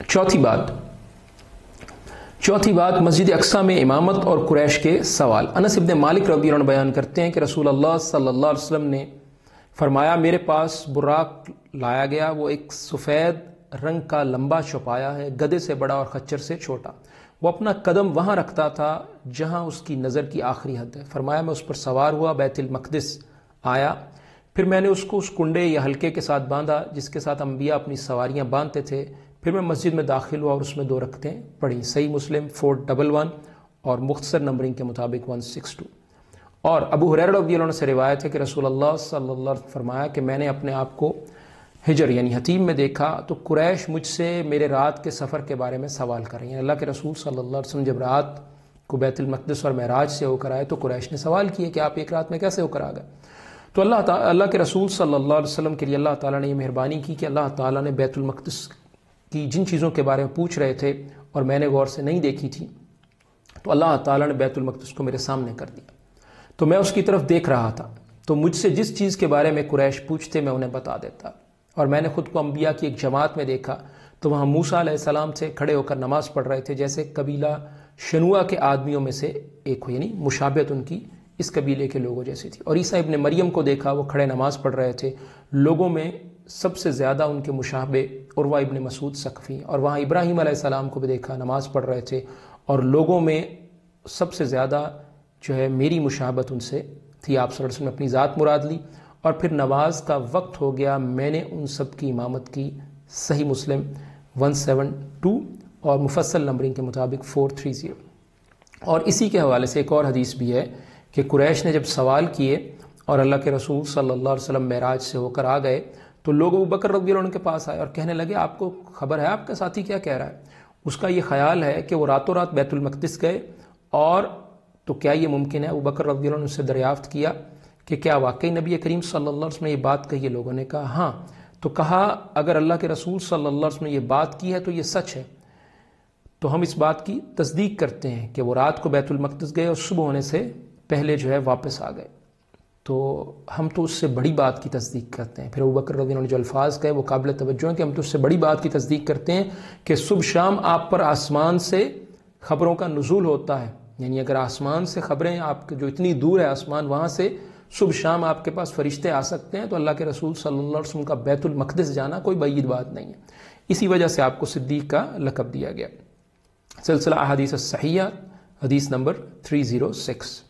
چوتھی بات مسجد اقصی میں امامت اور قریش کے سوال۔ انس ابن مالک رضی اللہ عنہ بیان کرتے ہیں کہ رسول اللہ صلی اللہ علیہ وسلم نے فرمایا میرے پاس براق لایا گیا، وہ ایک سفید رنگ کا لمبا چوپایا ہے، گدھے سے بڑا اور خچر سے چھوٹا۔ وہ اپنا قدم وہاں رکھتا تھا جہاں اس کی نظر کی آخری حد ہے۔ فرمایا میں اس پر سوار ہوا، بیت المقدس آیا، پھر میں نے اس کو اس کنڈے یا حلقے کے ساتھ باندھا جس کے ساتھ انبیاء اپنی سواریاں باندھتے تھے، پھر میں مسجد میں داخل ہوا اور اس میں 2 رکعتیں پڑھی۔ صحیح مسلم 411 اور مختصر نمبرنگ کے مطابق 162۔ اور ابو ہریرہ رضی اللہ عنہ سے روایت ہے کہ رسول اللہ صلی اللہ علیہ وسلم فرمایا کہ میں نے اپنے آپ کو ہجر یعنی حتیم میں دیکھا تو قریش مجھ سے میرے رات کے سفر کے بارے میں سوال کر رہی ہیں۔ اللہ کے رسول صلی اللہ علیہ وسلم جب رات کو بیت المقدس اور معراج سے ہو کر آئے تو قریش نے سوال کیا کہ آپ ایک رات میں کیسے ہو کر آ گئے؟ تو اللہ کے رسول صلی اللہ علیہ وسلم کے لیے اللہ تعالیٰ نے یہ مہربانی کی کہ اللہ تعالیٰ نے بیت المقدس کی جن چیزوں کے بارے میں پوچھ رہے تھے اور میں نے غور سے نہیں دیکھی تھی، تو اللہ تعالیٰ نے بیت المقدس کو میرے سامنے کر دیا، تو میں اس کی طرف دیکھ رہا تھا، تو مجھ سے جس چیز کے بارے میں قریش پوچھتے میں انہیں بتا دیتا۔ اور میں نے خود کو انبیاء کی ایک جماعت میں دیکھا تو وہاں موسیٰ علیہ السلام سے کھڑے ہو کر نماز پڑھ رہے تھے جیسے قبیلہ شنوہ کے آدمیوں میں سے ایک ہو، یعنی مشابہت ان کی اس قبیلے کے لوگوں جیسی تھی۔ اور عیسیٰ ابن مریم کو دیکھا، وہ کھڑے نماز پڑھ رہے تھے، لوگوں میں سب سے زیادہ ان کے مشابہ عروہ ابن مسعود ثقفی۔ اور وہاں ابراہیم علیہ السلام کو بھی دیکھا، نماز پڑھ رہے تھے، اور لوگوں میں سب سے زیادہ جو ہے میری مشابہت ان سے تھی۔ آپ صلی اللہ علیہ وسلم نے اپنی ذات مراد لی، اور پھر نماز کا وقت ہو گیا، میں نے ان سب کی امامت کی۔ صحیح مسلم 172 اور مفصل نمبرنگ کے مطابق 430۔ اور اسی کے حوالے سے ایک اور حدیث بھی ہے کہ قریش نے جب سوال کیے اور اللہ کے رسول صلی اللہ علیہ وسلم معراج سے ہو کر آ گئے تو لوگ ابو بکر رضی اللہ عنہ کے پاس آئے اور کہنے لگے آپ کو خبر ہے آپ کا ساتھی کیا کہہ رہا ہے؟ اس کا یہ خیال ہے کہ وہ راتوں رات بیت المقدس گئے، اور تو کیا یہ ممکن ہے؟ ابو بکر رضی اللہ عنہ سے دریافت کیا کہ کیا واقعی نبی کریم صلی اللہ علیہ وسلم نے یہ بات کہی ہے؟ لوگوں نے کہا ہاں۔ تو کہا اگر اللہ کے رسول صلی اللہ علیہ وسلم نے یہ بات کی ہے تو یہ سچ ہے، تو ہم اس بات کی تصدیق کرتے ہیں کہ وہ رات کو بیت المقدس گئے اور صبح ہونے سے پہلے جو ہے واپس آ گئے، تو ہم تو اس سے بڑی بات کی تصدیق کرتے ہیں۔ پھر ابو بکر رضی اللہ عنہ نے جو الفاظ کہے وہ قابل توجہ ہیں کہ ہم تو اس سے بڑی بات کی تصدیق کرتے ہیں کہ صبح شام آپ پر آسمان سے خبروں کا نزول ہوتا ہے، یعنی اگر آسمان سے خبریں آپ جو اتنی دور ہے آسمان، وہاں سے صبح شام آپ کے پاس فرشتے آ سکتے ہیں، تو اللہ کے رسول صلی اللہ علیہ وسلم کا بیت المقدس جانا کوئی بعید بات نہیں ہے۔ اسی وجہ سے آپ کو صدیق کا لقب دیا گیا۔ سلسلہ احادیث الصحیحہ حدیث نمبر 306۔